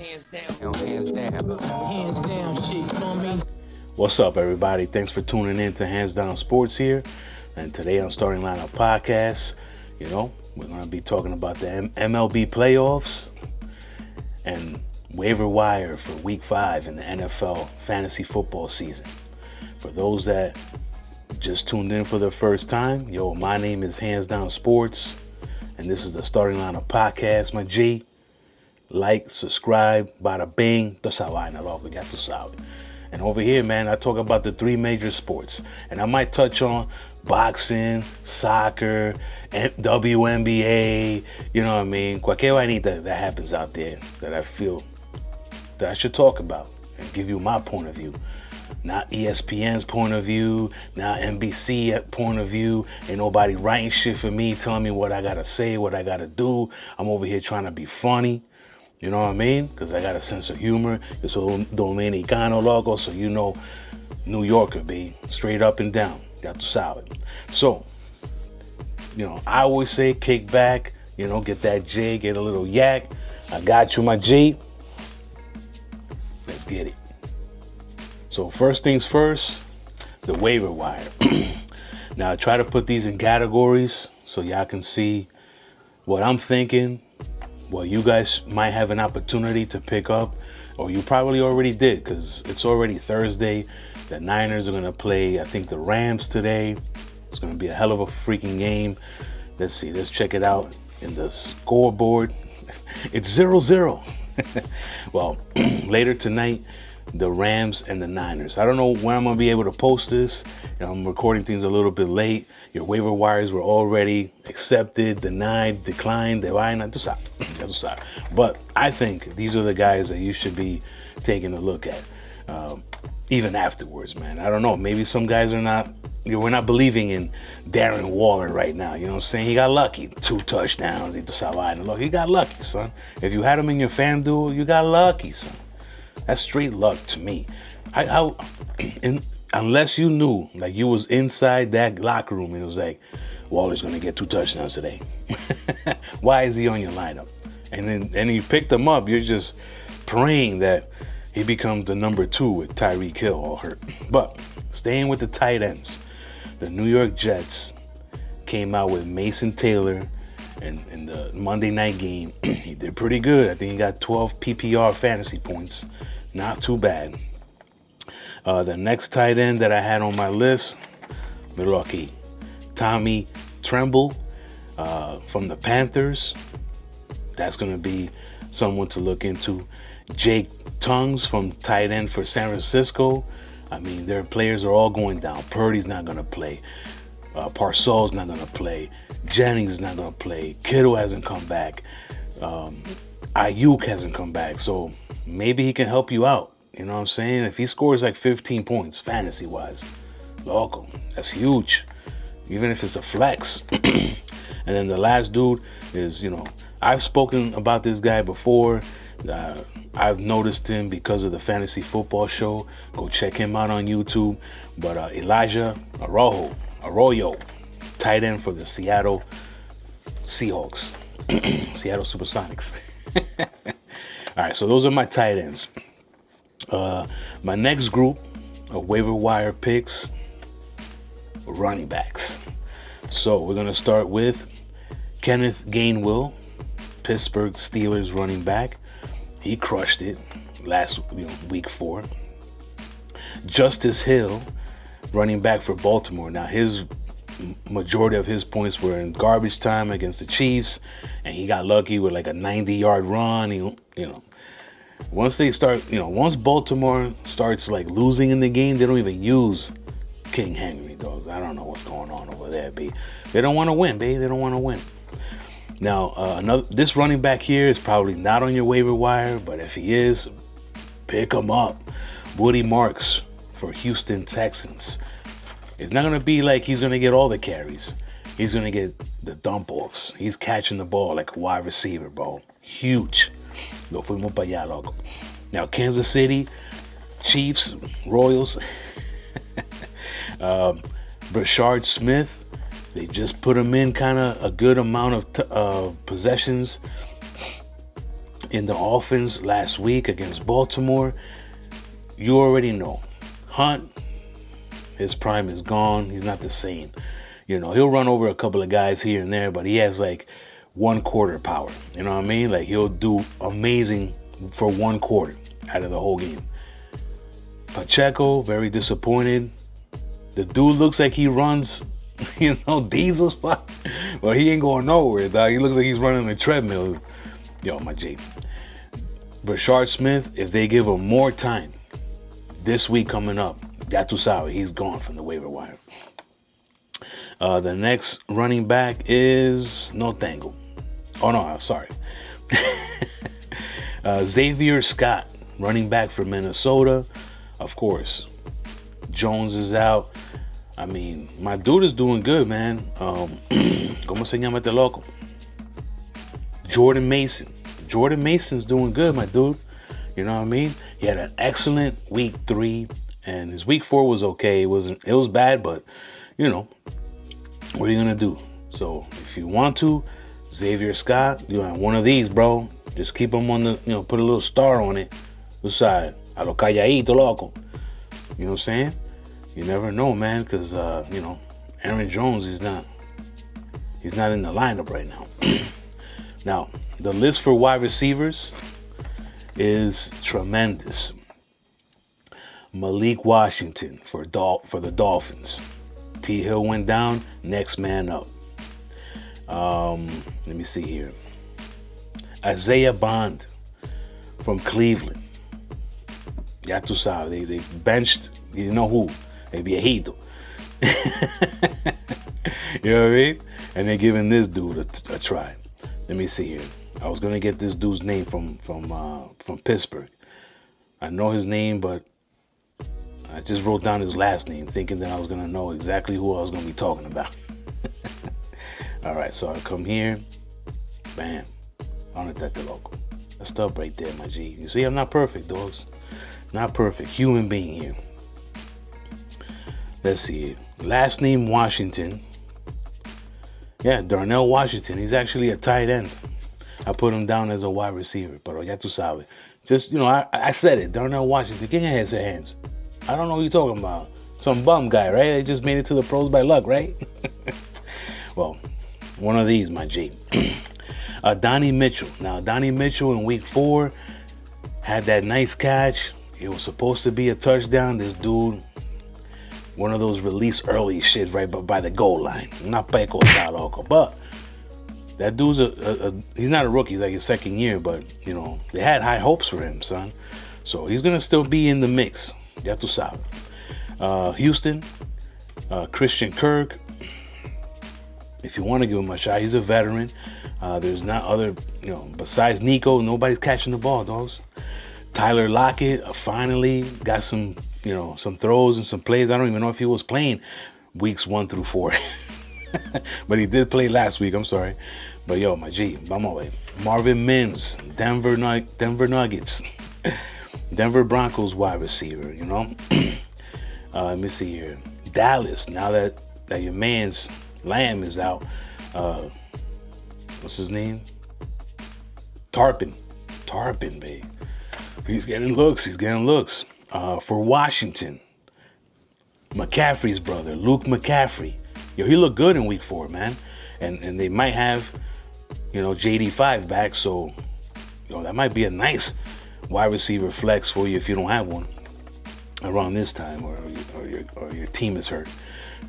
Hands down. Hands down. Hands down shit, you know what I mean? What's up, everybody? Thanks for tuning in to Hands Down Sports here. And today on Starting Lineup Podcast, we're going to be talking about the MLB Playoffs and Waiver Wire for Week 5 in the NFL fantasy football season. For those that just tuned in for the first time, my name is Hands Down Sports, and this is the Starting Lineup Podcast, my G. Like, subscribe, bada bing, toda esa vaina, loco, ya tú sabes. And over here, man, I talk about the three major sports. And I might touch on boxing, soccer, WNBA, you know what I mean? Cualquier vainita that happens out there that I feel that I should talk about and give you my point of view. Not ESPN's point of view, not NBC point of view. Ain't nobody writing shit for me, telling me what I gotta say, what I gotta do. I'm over here trying to be funny. You know what I mean? Because I got a sense of humor. Yo soy dominicano, loco, so New Yorker, be straight up and down. Ya tú sabes. So, I always say kick back, get that J, get a little yak. I got you, my G. Let's get it. So first things first, the waiver wire. Now I try to put these in categories so y'all can see what I'm thinking. Well, you guys might have an opportunity to pick up, or you probably already did because it's already Thursday. The Niners are going to play, I think, the Rams today. It's going to be a hell of a freaking game. Let's see. Let's check it out in the scoreboard. It's 0-0. Well, later tonight, the Rams and the Niners. I don't know when I'm going to be able to post this. I'm recording things a little bit late. Your waiver wires were already accepted, denied, declined. But I think these are the guys that you should be taking a look at. Even afterwards, man. I don't know. Maybe some guys are not, we're not believing in Darren Waller right now. You know what I'm saying? He got lucky. 2 touchdowns. Look, he got lucky, son. If you had him in your FanDuel, you got lucky, son. That's straight luck to me. Unless you knew, like you was inside that locker room and it was like, Waller's going to get 2 touchdowns today. Why is he on your lineup? And then you picked him up. You're just praying that he becomes the number 2 with Tyreek Hill all hurt. But staying with the tight ends, the New York Jets came out with Mason Taylor in the Monday night game. He did pretty good. I think he got 12 PPR fantasy points. Not too bad. The next tight end that I had on my list, Milwaukee, Tommy Tremble from the Panthers. That's going to be someone to look into. Jake Tongues from tight end for San Francisco. I mean, their players are all going down. Purdy's not going to play. Parcells not going to play. Jennings is not going to play. Kittle hasn't come back. Ayuk hasn't come back. So maybe he can help you out. You know what I'm saying? If he scores like 15 points, fantasy-wise, loco, that's huge. Even if it's a flex. And then the last dude is, I've spoken about this guy before. I've noticed him because of the Fantasy Football Show. Go check him out on YouTube. But Elijah Arroyo, tight end for the Seattle Seahawks. Seattle Supersonics. All right, so those are my tight ends. My next group of waiver wire picks, running backs. So we're going to start with Kenneth Gainwell, Pittsburgh Steelers running back. He crushed it last week 4. Justice Hill, running back for Baltimore. Now his majority of his points were in garbage time against the Chiefs, and he got lucky with like a 90-yard run. Once they start, once Baltimore starts like losing in the game, they don't even use King Henry, dogs. I don't know what's going on over there, B. They don't want to win, baby. They don't want to win. Now, this running back here is probably not on your waiver wire, but if he is, pick him up. Woody Marks for Houston Texans. It's not going to be like he's going to get all the carries. He's going to get the dump-offs. He's catching the ball like a wide receiver, bro. Huge. Lo fuimos para allá, loco. Now, Kansas City, Chiefs, Royals. Brashard Smith, they just put him in kind of a good amount of possessions in the offense last week against Baltimore, you already know. Hunt, his prime is gone. He's not the same. You know, he'll run over a couple of guys here and there, but he has like 1/4 power. You know what I mean? Like, he'll do amazing for 1/4 out of the whole game. Pacheco, very disappointed. The dude looks like he runs, diesel spot, but he ain't going nowhere, dog. He looks like he's running a treadmill. Yo, my G. Rashard Smith, if they give him more time this week coming up, ya tu sabe, he's gone from the waiver wire. The next running back is no tango. Oh, no, sorry. Xavier Scott, running back for Minnesota. Of course, Jones is out. I mean, my dude is doing good, man. ¿Cómo se llama este loco? Jordan Mason. Jordan Mason's doing good, my dude. You know what I mean? He had an excellent week 3, and his week 4 was okay. It was bad, but what are you gonna do? So if you want to, Xavier Scott, you have one of these, bro. Just keep him on the, put a little star on it. Beside, a lo calladito, loco. You know what I'm saying? You never know, man, because Aaron Jones is not. He's not in the lineup right now. Now, the list for wide receivers is tremendous. Malik Washington for the Dolphins. T. Hill went down. Next man up. Let me see here. Isaiah Bond from Cleveland. Ya tu sabes, they benched, you know who? El viejito. You know what I mean? And they're giving this dude a try. Let me see here. I was gonna get this dude's name from Pittsburgh. I know his name, but I just wrote down his last name, thinking that I was gonna know exactly who I was gonna be talking about. All right, so I come here, bam, on the loco. That's stuff right there, my G. You see, I'm not perfect, dogs. Not perfect. Human being here. Let's see. Last name Washington. Yeah, Darnell Washington. He's actually a tight end. I put him down as a wide receiver. Pero ya tu sabes. Just, I said it. Darnell Washington. ¿Quién es ese hands? I don't know who you're talking about. Some bum guy, right? They just made it to the pros by luck, right? Well, one of these, my G. Donnie Mitchell. Now, Donnie Mitchell in week 4 had that nice catch. It was supposed to be a touchdown. This dude, one of those release early shits right by the goal line. Not peco, loco. But that dude's he's not a rookie. He's like his second year. But, they had high hopes for him, son. So he's going to still be in the mix. Ya tu sabes. Houston, Christian Kirk. If you want to give him a shot, he's a veteran. There's not other, besides Nico, nobody's catching the ball, dogs. Tyler Lockett finally got some, some throws and some plays. I don't even know if he was playing weeks 1 through 4. But he did play last week, I'm sorry. But yo, my G, vamos a ver. Marvin Mims, Denver Nuggets. Denver Broncos wide receiver, let me see here. Dallas, now that your man's Lamb is out. What's his name? Tarpin, babe. He's getting looks. For Washington, McCaffrey's brother, Luke McCaffrey. Yo, he looked good in week 4, man. And they might have, JD5 back. So, that might be a nice wide receiver flex for you if you don't have one around this time or your team is hurt.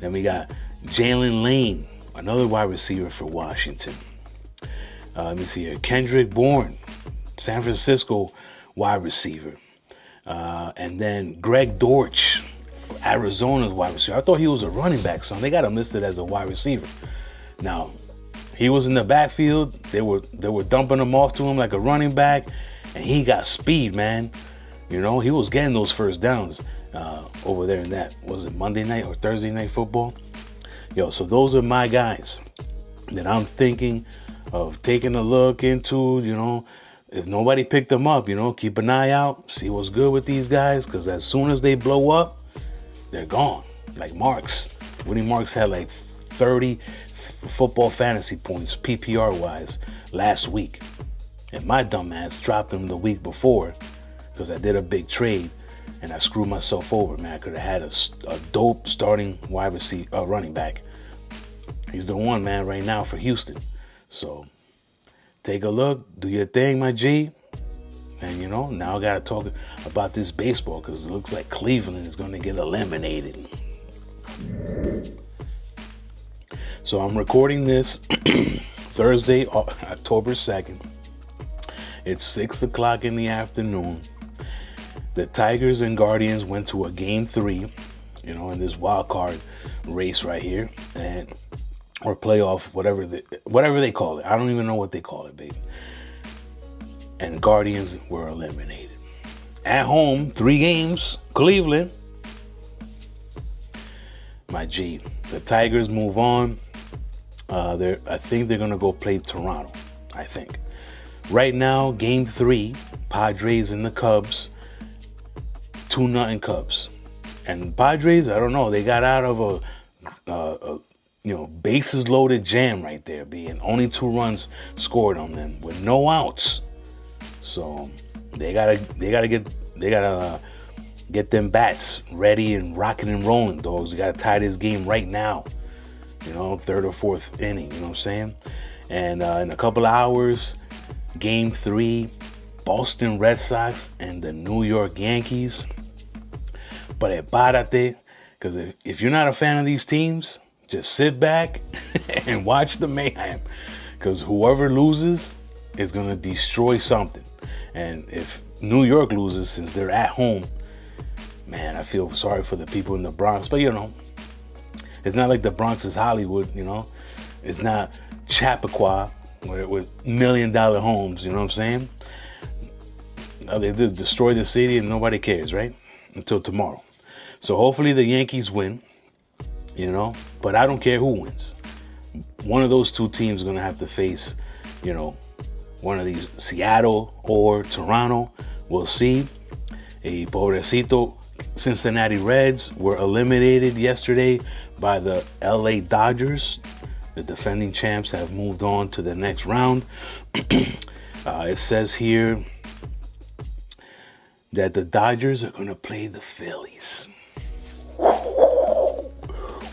Then we got Jalen Lane, another wide receiver for Washington. Let me see here. Kendrick Bourne, San Francisco wide receiver. And then Greg Dortch, Arizona's wide receiver. I thought he was a running back, son. They got him listed as a wide receiver. Now, he was in the backfield. They were dumping him off to him like a running back, and he got speed, man. He was getting those first downs over there in that, was it Monday night or Thursday night football? Yo, so those are my guys that I'm thinking of taking a look into, if nobody picked them up, keep an eye out, see what's good with these guys, because as soon as they blow up, they're gone. Like Marks. Woody Marks had like 30 football fantasy points, PPR-wise, last week. And my dumb ass dropped him the week before because I did a big trade and I screwed myself over, man. I could have had a dope starting wide receiver, running back. He's the one, man, right now for Houston. So take a look, do your thing, my G. And, now I got to talk about this baseball because it looks like Cleveland is going to get eliminated. So I'm recording this Thursday, October 2nd. It's 6 o'clock in the afternoon. The Tigers and Guardians went to a game 3, in this wild card race right here. Or playoff, whatever they call it. I don't even know what they call it, baby. And Guardians were eliminated. At home, 3 games, Cleveland. My G. The Tigers move on. I think they're going to go play Toronto, I think. Right now, game 3, Padres and the Cubs. 2-0 Cubs. And Padres, I don't know, they got out of a bases loaded jam right there, being only 2 runs scored on them with no outs. So they gotta get them bats ready and rocking and rolling, dogs. You gotta tie this game right now. 3rd or 4th inning. You know what I'm saying? And in a couple of hours, game 3, Boston Red Sox and the New York Yankees. Prepárate, because if you're not a fan of these teams, just sit back and watch the mayhem, because whoever loses is going to destroy something. And if New York loses, since they're at home, man, I feel sorry for the people in the Bronx. But, it's not like the Bronx is Hollywood, It's not Chappaqua with $1 million homes, you know what I'm saying? They destroy the city and nobody cares, right? Until tomorrow. So hopefully the Yankees win, but I don't care who wins. One of those 2 teams is going to have to face, one of these, Seattle or Toronto. We'll see. Pobrecito Cincinnati Reds were eliminated yesterday by the LA Dodgers. The defending champs have moved on to the next round. It says here that the Dodgers are going to play the Phillies.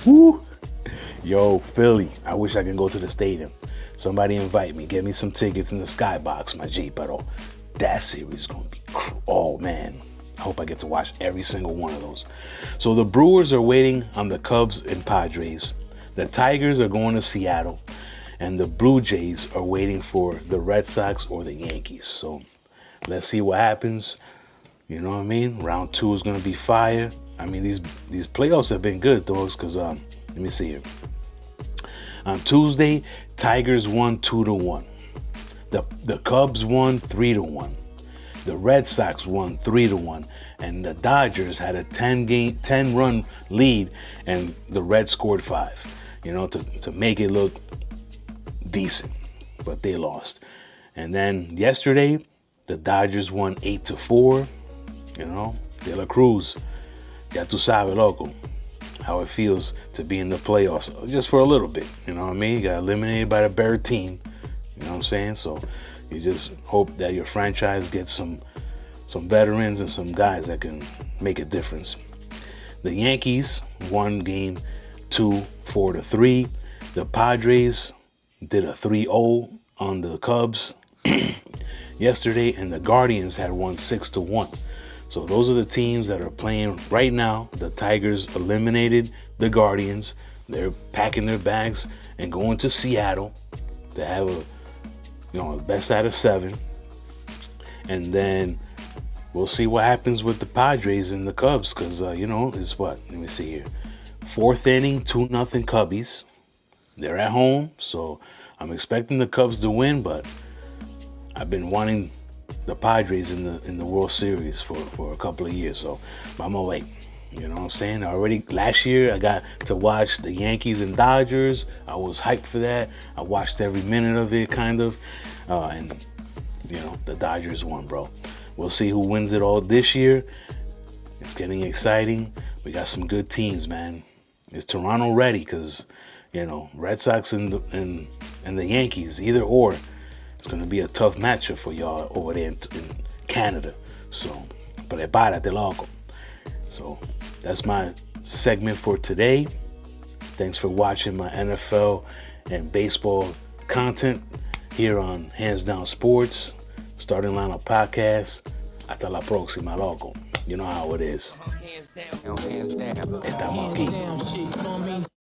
Woo! Yo, Philly, I wish I could go to the stadium. Somebody invite me. Get me some tickets in the skybox, my G. But that series is going to be, oh man. I hope I get to watch every single one of those. So the Brewers are waiting on the Cubs and Padres. The Tigers are going to Seattle. And the Blue Jays are waiting for the Red Sox or the Yankees. So let's see what happens. You know what I mean? Round 2 is going to be fire. I mean, these playoffs have been good, dogs, because let me see here. On Tuesday, Tigers won 2-1. The Cubs won 3-1. The Red Sox won 3-1. And the Dodgers had a 10-run lead, and the Reds scored 5, to make it look decent. But they lost. And then yesterday, the Dodgers won 8-4. De La Cruz, ya tu sabes, loco, how it feels to be in the playoffs just for a little bit. You know what I mean? You got eliminated by the better team. You know what I'm saying? So you just hope that your franchise gets some veterans and some guys that can make a difference. The Yankees won game 2, 4-3. The Padres did a 3-0 on the Cubs yesterday, and the Guardians had won 6-1. So those are the teams that are playing right now. The Tigers eliminated the Guardians. They're packing their bags and going to Seattle to have a best out of 7. And then we'll see what happens with the Padres and the Cubs, because, it's what? Let me see here. 4th inning, 2-0 Cubbies. They're at home, so I'm expecting the Cubs to win, but I've been wanting the Padres in the World Series for a couple of years, so I'm gonna wait. You know what I'm saying? Already last year I got to watch the Yankees and Dodgers. I was hyped for that. I watched every minute of it, kind of, and the Dodgers won, bro. We'll see who wins it all this year. It's getting exciting. We got some good teams, man. Is Toronto ready? Because Red Sox and the Yankees, either or. It's going to be a tough matchup for y'all over there in Canada. So, prepárate, loco. So, that's my segment for today. Thanks for watching my NFL and baseball content here on Hands Down Sports, Starting Lineup Podcast. Hasta la próxima, loco. You know how it is. Hands down. Estamos aquí. Hands down shit, you know what I mean?